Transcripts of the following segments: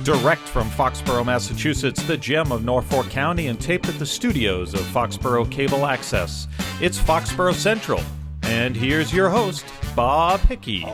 Direct from Foxborough, Massachusetts, the gem of Norfolk County, and taped at the studios of Foxborough Cable Access. It's Foxborough Central. And here's your host, Bob Hickey.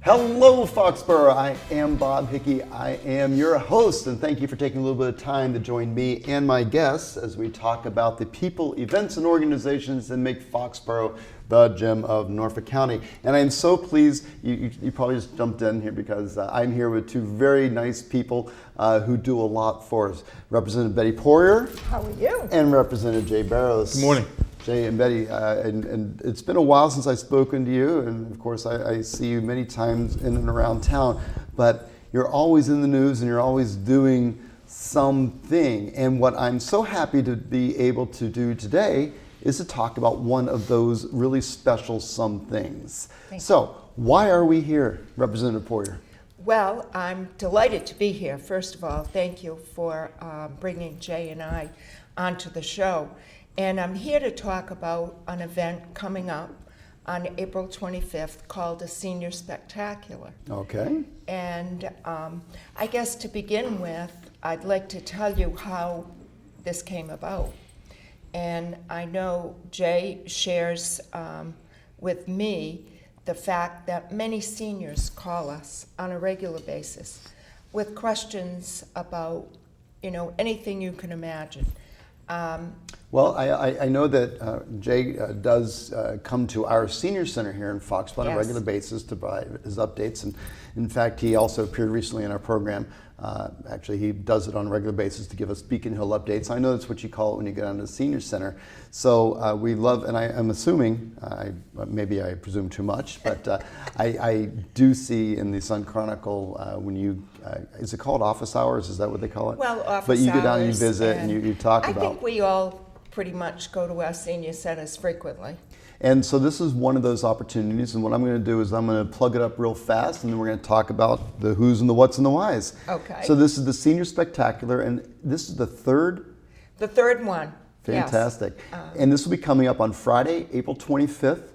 Hello, Foxborough. I am Bob Hickey. I am your host, and thank you for taking a little bit of time to join me and my guests as we talk about the people, events, and organizations that make Foxborough the gem of Norfolk County. And I'm so pleased, you probably just jumped in here because I'm here with two very nice people who do a lot for us. Representative Betty Poirier. How are you? And Representative Jay Barrows. Good morning. Jay and Betty, and it's been a while since I've spoken to you, and of course I see you many times in and around town, but you're always in the news and you're always doing something. And what I'm so happy to be able to do today is to talk about one of those really special some things. So why are we here, Representative Poirier? Well, I'm delighted to be here. First of all, thank you for bringing Jay and I onto the show. And I'm here to talk about an event coming up on April 25th called a Senior Spectacular. Okay. And I guess to begin with, I'd like to tell you how this came about. And I know Jay shares with me the fact that many seniors call us on a regular basis with questions about, anything you can imagine. Well, I know that Jay does come to our senior center here in Foxborough on a regular basis to provide his updates. And in fact, he also appeared recently in our program. Actually, he does it on a regular basis to give us Beacon Hill updates. I know that's what you call it when you get on to the senior center. So we love, and I'm assuming, maybe I presume too much, but I do see in the Sun Chronicle when you, is it called office hours? Is that what they call it? Well, office hours. But you go down and you visit and you talk about. I think we all pretty much go to our senior centers frequently. And so this is one of those opportunities, and what I'm going to do is I'm going to plug it up real fast, and then we're going to talk about the who's and the what's and the whys. Okay. So this is the Senior Spectacular, and this is the third? The third one. Fantastic. Yes. And this will be coming up on Friday, April 25th.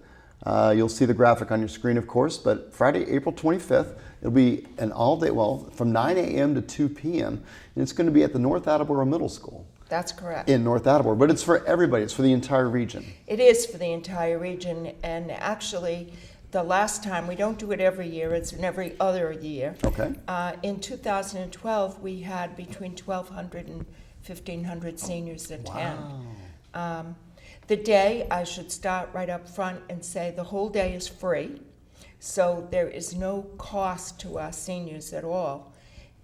You'll see the graphic on your screen, of course, but Friday, April 25th, it'll be an all-day, from 9 a.m. to 2 p.m., and it's going to be at the North Attleboro Middle School. That's correct. In North Attleboro, but it's for everybody. It's for the entire region. It is for the entire region, and actually, the last time, we don't do it every year, it's an every other year. Okay. In 2012, we had between 1,200 and 1,500 seniors attend. Wow. The day, I should start right up front and say the whole day is free, so there is no cost to our seniors at all.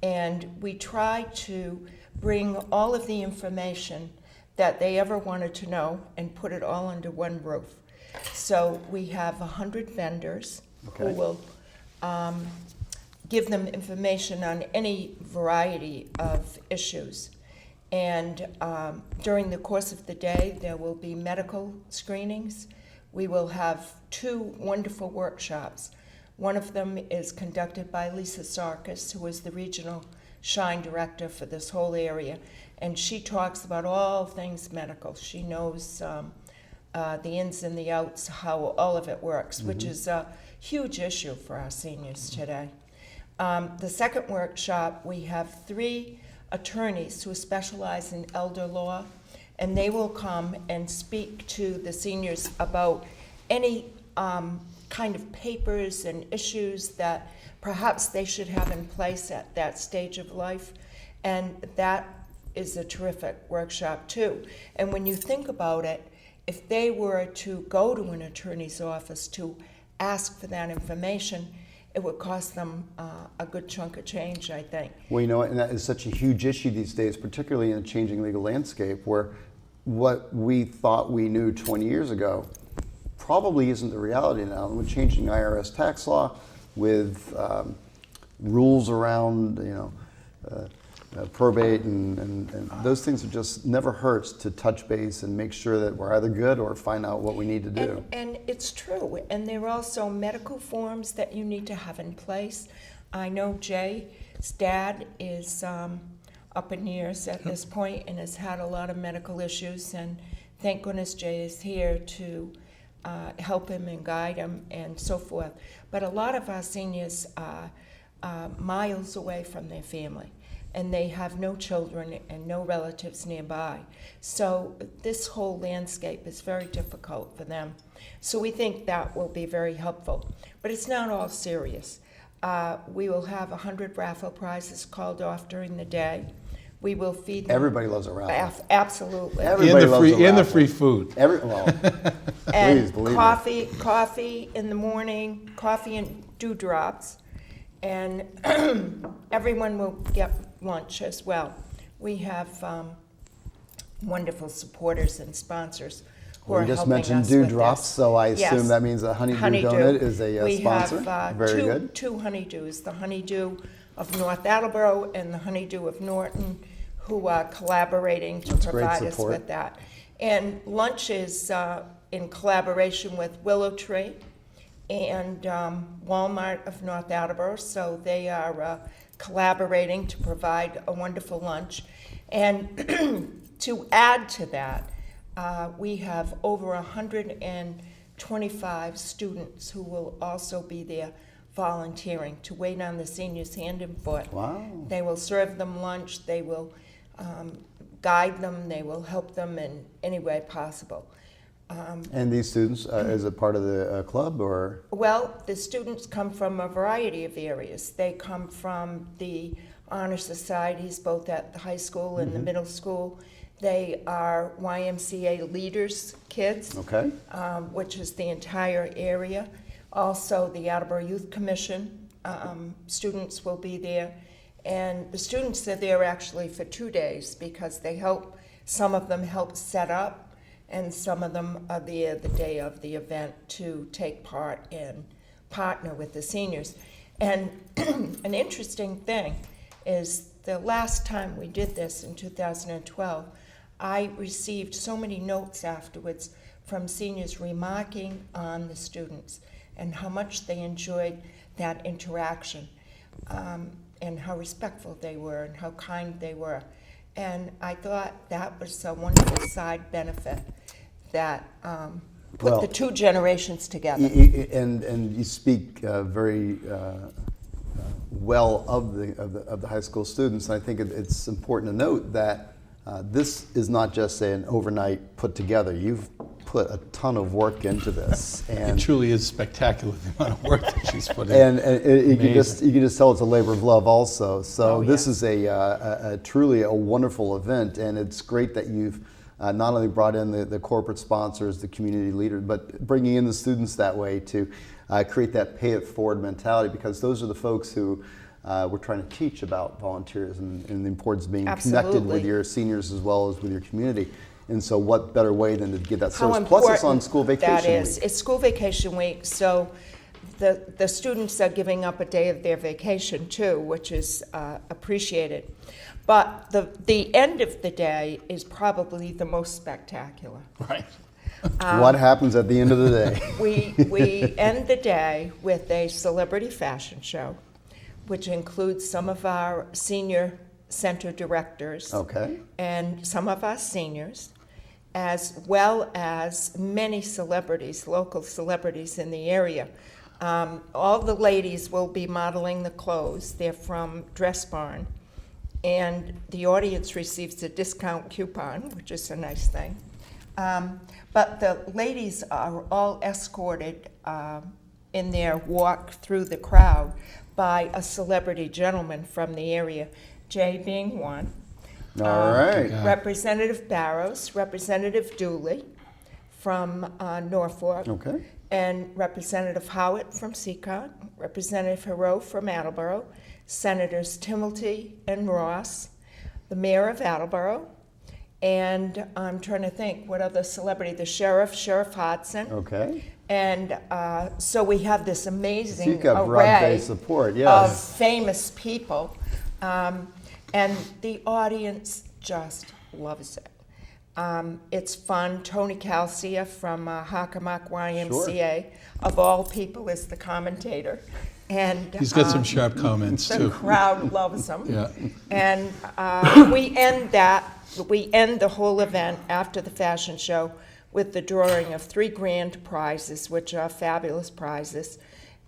And we try to bring all of the information that they ever wanted to know and put it all under one roof. So we have 100 vendors who will give them information on any variety of issues. And during the course of the day, there will be medical screenings. We will have 2 wonderful workshops. One of them is conducted by Lisa Sarkis, who is the regional Shine director for this whole area, and she talks about all things medical. She knows the ins and the outs, how all of it works, which is a huge issue for our seniors today. The second workshop, we have 3 attorneys who specialize in elder law, and they will come and speak to the seniors about any kind of papers and issues that perhaps they should have in place at that stage of life. And that is a terrific workshop too. And when you think about it, if they were to go to an attorney's office to ask for that information, it would cost them a good chunk of change, I think. Well, and that is such a huge issue these days, particularly in a changing legal landscape, where what we thought we knew 20 years ago probably isn't the reality now. With changing IRS tax law, with rules around, probate and those things, are just never hurts to touch base and make sure that we're either good or find out what we need to do. And it's true. And there are also medical forms that you need to have in place. I know Jay's dad is up in years at this point and has had a lot of medical issues, and thank goodness Jay is here to help him and guide him and so forth. But a lot of our seniors miles away from their family, and they have no children and no relatives nearby. So this whole landscape is very difficult for them. So we think that will be very helpful. But it's not all serious. We will have 100 raffle prizes called off during the day. We will feed them. Everybody loves a raffle. Absolutely. Everybody loves a raffle. And the free food. And please believe coffee in the morning, coffee and dewdrops, and everyone will get lunch as well. We have wonderful supporters and sponsors who are We just helping mentioned us with dewdrops, this. so I assume Yes. that means a honeydew Honeydew. donut is a We sponsor. have Very good. two honeydews, the honeydew of North Attleboro and the honeydew of Norton, who are collaborating to That's great provide us support. with that. And lunch is in collaboration with Willow Tree and Walmart of North Attleboro, so they are collaborating to provide a wonderful lunch. And to add to that, we have over 125 students who will also be there volunteering to wait on the seniors hand and foot. Wow. They will serve them lunch, they will guide them, they will help them in any way possible. And these students, is it part of the club or? Well, the students come from a variety of areas. They come from the honor societies, both at the high school and the middle school. They are YMCA leaders kids, Okay. which is the entire area. Also, the Attleboro Youth Commission students will be there. And the students are there actually for 2 days because they help, some of them help set up, and some of them are there the day of the event to take part and partner with the seniors. And an interesting thing is the last time we did this in 2012, I received so many notes afterwards from seniors remarking on the students and how much they enjoyed that interaction, and how respectful they were and how kind they were. And I thought that was a wonderful side benefit that put Well, the two generations together. And you speak very well of the high school students. And I think it's important to note that this is not just an overnight put together. You've put a ton of work into this, It and truly is spectacular, the amount of work that she's put in. and you can just tell it's a labor of love also. So Oh, this yes. is a truly a wonderful event, and it's great that you've not only brought in the corporate sponsors, the community leaders, but bringing in the students that way to create that pay it forward mentality, because those are the folks who we're trying to teach about volunteers and the importance of being connected with Absolutely. your seniors as well as with your community. And so what better way than to get that How service? Plus it's on important school vacation that is. week. It's school vacation week, so the students are giving up a day of their vacation too, which is appreciated. But the end of the day is probably the most spectacular. Right. What happens at the end of the day? We end the day with a celebrity fashion show, which includes some of our senior center directors Okay. and some of our seniors, as well as many celebrities, local celebrities in the area. All the ladies will be modeling the clothes. They're from Dress Barn. And the audience receives a discount coupon, which is a nice thing. But the ladies are all escorted in their walk through the crowd by a celebrity gentleman from the area, Jay being one. All right. Representative Barrows, Representative Dooley from Norfolk, Okay. and Representative Howitt from Seacon, Representative Hero from Attleboro, Senators Timilty and Ross, the Mayor of Attleboro, and I'm trying to think what other celebrity, the Sheriff Hodson. Okay. And so we have this amazing You've got array broad-based support, of yes. famous people, and the audience just loves it. It's fun. Tony Calcia from Hockomock YMCA, of all people, is the commentator. And He's got some sharp comments, the too. crowd loves him. Yeah. And we end the whole event after the fashion show with the drawing of 3 grand prizes, which are fabulous prizes.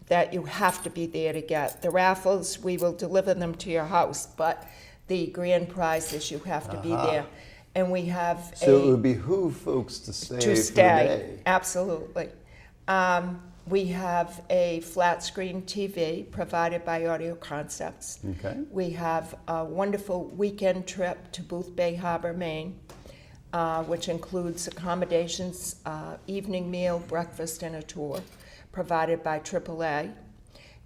that you have to be there to get. The raffles, we will deliver them to your house, but the grand prize is you have to be there. And we have So it would behoove folks to stay for the day. Absolutely. We have a flat screen TV provided by Audio Concepts. Okay. We have a wonderful weekend trip to Booth Bay Harbor, Maine, which includes accommodations, evening meal, breakfast, and a tour provided by AAA.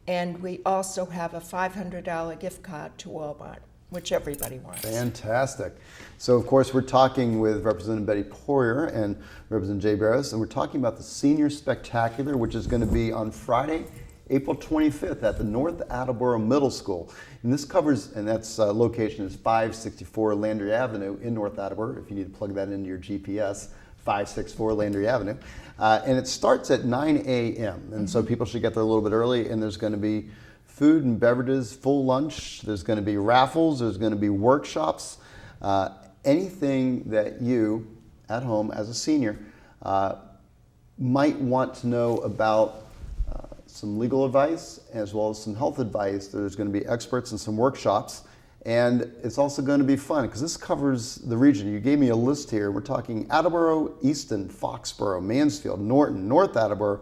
And we also have a $500 gift card to Walmart, which everybody wants. Fantastic. So, of course, we're talking with Representative Betty Poirier and Representative Jay Barris, and we're talking about the Senior Spectacular, which is going to be on Friday, April 25th at the North Attleboro Middle School. And this covers, and that's location is 564 Landry Avenue in North Attleboro, if you need to plug that into your GPS, 564 Landry Avenue. And it starts at 9 a.m. And so people should get there a little bit early, and there's going to be food and beverages, full lunch, there's going to be raffles, there's going to be workshops, anything that you at home as a senior might want to know about some legal advice as well as some health advice. There's going to be experts and some workshops, and it's also going to be fun because this covers the region. You gave me a list here. We're talking Attleboro, Easton, Foxborough, Mansfield, Norton, North Attleboro,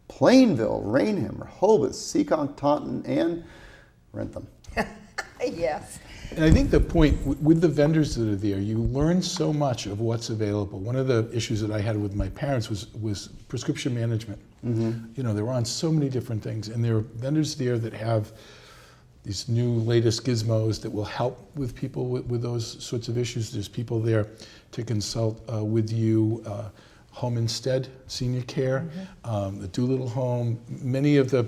Plainville, Rainham, Rehoboth, Seekonk, Taunton, and Rentham. Yes. And I think the point with the vendors that are there, you learn so much of what's available. One of the issues that I had with my parents was prescription management. You know, they were on so many different things, and there are vendors there that have these new latest gizmos that will help with people with those sorts of issues. There's people there to consult with you. Home Instead, Senior Care, the Doolittle Home, many of the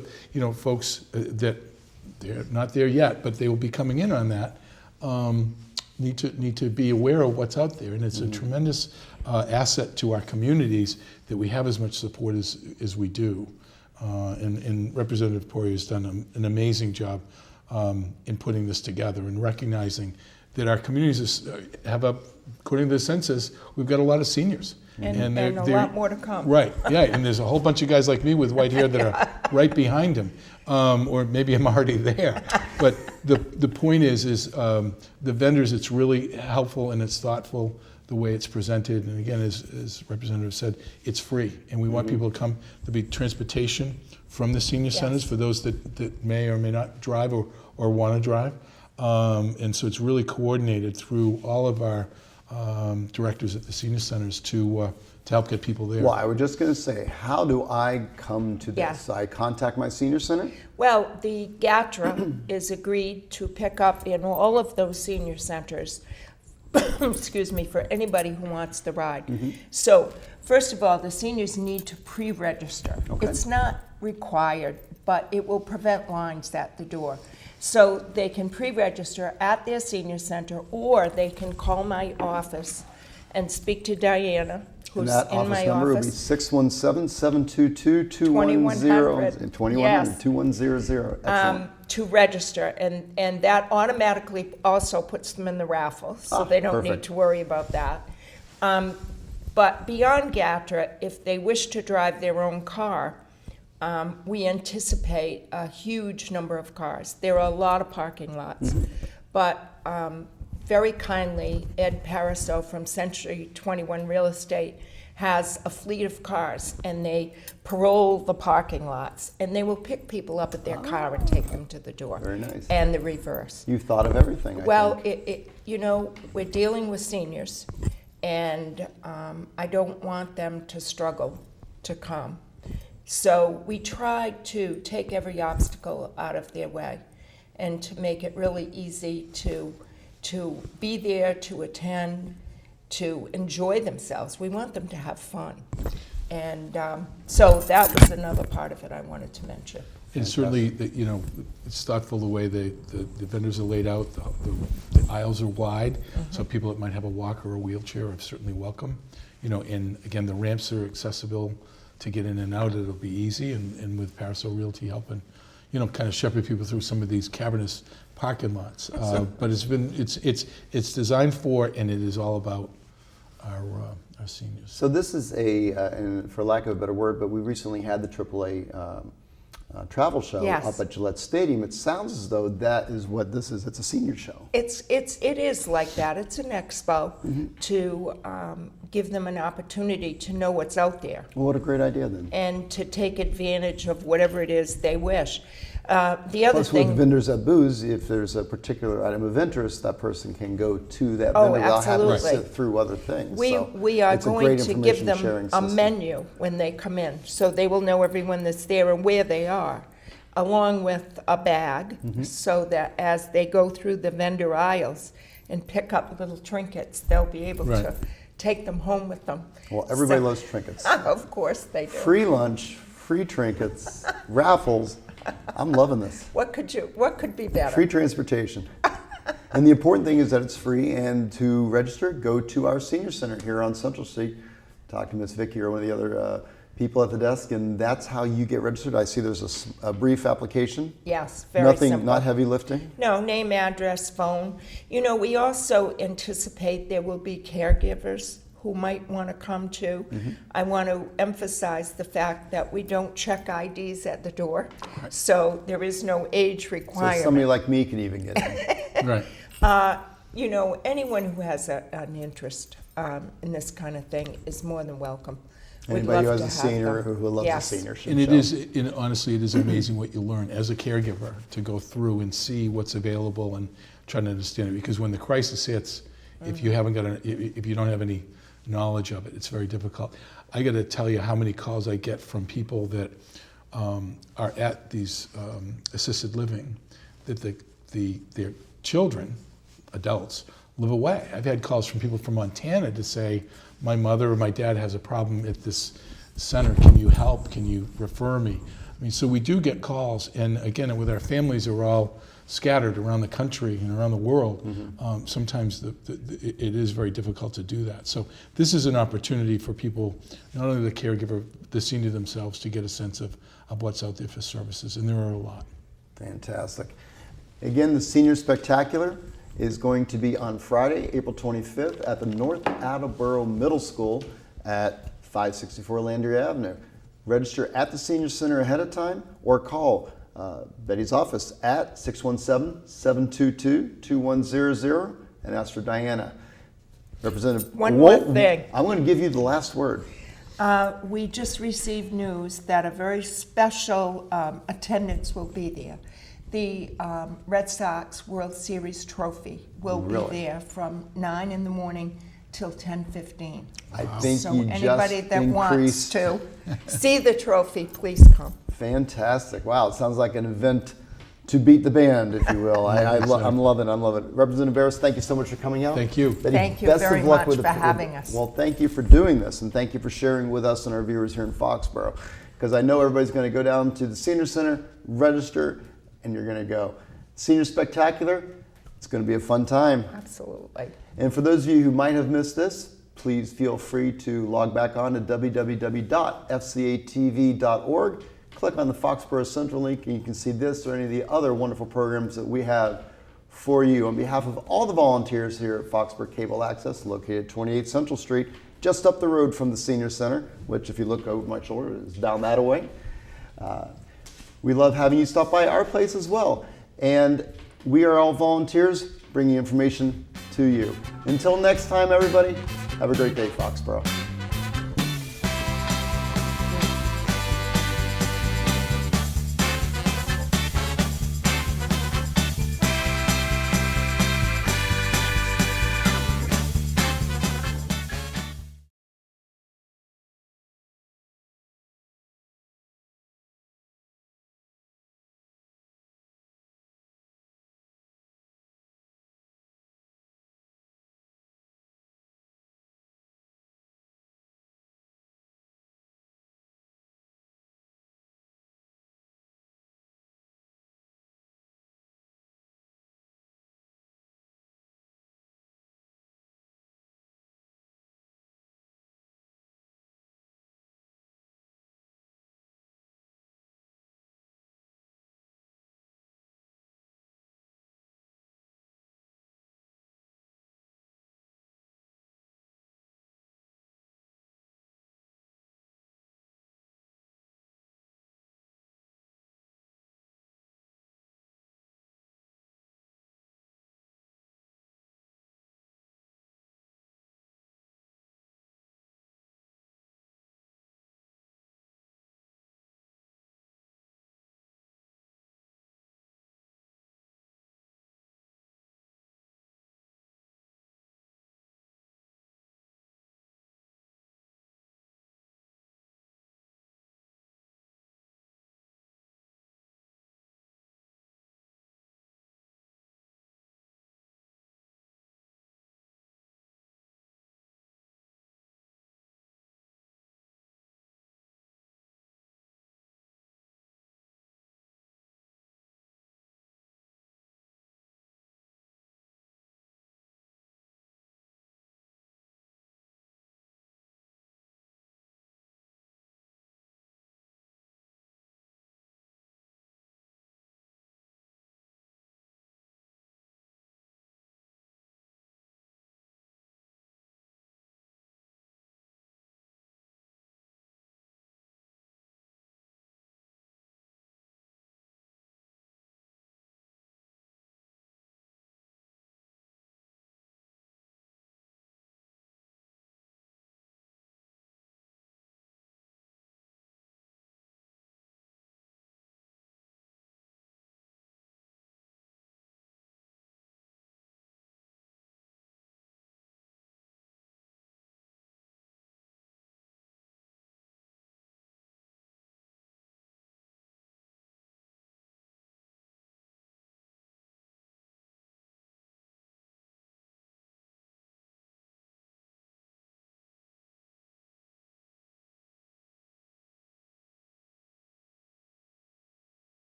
folks that they're not there yet, but they will be coming in on that, need to be aware of what's out there. And it's a tremendous asset to our communities that we have as much support as we do. And Representative Poirier has done an amazing job in putting this together and recognizing that our communities have according to the census, we've got a lot of seniors. And a lot more to come. Right, yeah, and there's a whole bunch of guys like me with white hair that are right behind him, or maybe I'm already there. But the point is the vendors, it's really helpful and it's thoughtful the way it's presented. And again, as Representative said, it's free. And we want people to come. There'll be transportation from the senior centers for those that may or may not drive or want to drive. And so it's really coordinated through all of our directors at the senior centers to help get people there. Well, I was just going to say, how do I come to this? I contact my senior center? Well, the GATRA is agreed to pick up in all of those senior centers, excuse me, for anybody who wants the ride. So, first of all, the seniors need to pre-register. Okay. It's not required, but it will prevent lines at the door. So they can pre-register at their senior center, or they can call my office and speak to Diana, who's And that in my office number will be office. 617-722-2100. 2100, Yes. 2100. Excellent. To register, and that automatically also puts them in the raffle, so they don't need perfect. to worry about that. But beyond GATRA, if they wish to drive their own car, we anticipate a huge number of cars. There are a lot of parking lots, but very kindly, Ed Pariseau from Century 21 Real Estate has a fleet of cars, and they parole the parking lots, and they will pick people up at their car and take them to the door. Very nice. And the reverse. You've thought of everything, I Well, think. we're dealing with seniors, and I don't want them to struggle to come. So we tried to take every obstacle out of their way and to make it really easy to be there, to attend, to enjoy themselves. We want them to have fun. And so that was another part of it I wanted to mention. And certainly, it's thoughtful the way the vendors are laid out. The aisles are wide, so people that might have a walker or a wheelchair are certainly welcome. And again, the ramps are accessible to get in and out. It'll be easy, and with Pariseau Realty helping, kind of shepherd people through some of these cavernous parking lots. But it's designed for, and it is all about our seniors. So this is and for lack of a better word, but we recently had the AAA travel show Yes. up at Gillette Stadium. It sounds as though that is what this is. It's a senior show. It is like that. It's an expo to give them an opportunity to know what's out there Well, what a great idea then. and to take advantage of whatever it is they wish. The other Plus, thing, with vendors at booths, if there's a particular item of interest, that person can go to that Oh, vendor without having to absolutely. sit through other things. we So are it's a going great to give information them sharing a system. menu when they come in, so they will know everyone that's there and where they are, along with a bag, so that as they go through the vendor aisles and pick up little trinkets, they'll be able to Right. take them home with them. Well, everybody So- loves trinkets. Of course they do. Free lunch, free trinkets, raffles. I'm loving this. What could be better? Free transportation. And the important thing is that it's free, and to register, go to our senior center here on Central Street. Talk to Miss Vicky or one of the other people at the desk, and that's how you get registered. I see there's a brief application. Yes, very Nothing, simple. not heavy lifting. No, name, address, phone. You know, we also anticipate there will be caregivers who might want to come too. I want to emphasize the fact that we don't check IDs at the door, so there is no age So requirement. somebody like me can even get in. Right. You know, anyone who has an interest in this kind of thing is more than welcome. We'd Anybody who love has to a have senior them. who loves Yes. a senior should And it show. is, honestly, it is amazing what you learn as a caregiver to go through and see what's available and try to understand it. Because when the crisis hits, if you haven't got, if you don't have any knowledge of it, it's very difficult. I got to tell you how many calls I get from people that are at these assisted living, that their children, adults, live away. I've had calls from people from Montana to say, my mother or my dad has a problem at this center. Can you help? Can you refer me? I mean, so we do get calls, and again, with our families who are all scattered around the country and around the world, sometimes it is very difficult to do that. So this is an opportunity for people, not only the caregiver, the senior themselves, to get a sense of what's out there for services, and there are a lot. Fantastic. Again, the Senior Spectacular is going to be on Friday, April 25th at the North Attleboro Middle School at 564 Landry Avenue. Register at the Senior Center ahead of time or call Betty's office at 617-722-2100 and ask for Diana. Representative, One more thing. I'm going to give you the last word. We just received news that a very special attendance will be there. The Red Sox World Series trophy will be Really? there from 9 in the morning till 10:15. I think So you anybody just that wants increased. to see the trophy, please come. Fantastic. Wow, it sounds like an event to beat the band, if you will. I'm loving it. Representative Barris, thank you so much for coming out. Thank you. Betty, Thank you best very of luck much with for having us. Well, thank you for doing this, and thank you for sharing with us and our viewers here in Foxborough, because I know everybody's going to go down to the Senior Center, register, and you're going to go. Senior Spectacular, it's going to be a fun time. Absolutely. And for those of you who might have missed this, please feel free to log back on to www.fcatv.org. Click on the Foxborough Central link and you can see this or any of the other wonderful programs that we have for you. On behalf of all the volunteers here at Foxborough Cable Access, located at 28 Central Street, just up the road from the Senior Center, which if you look over my shoulder is down that way. We love having you stop by our place as well. And we are all volunteers bringing information to you. Until next time, everybody, have a great day, Foxborough.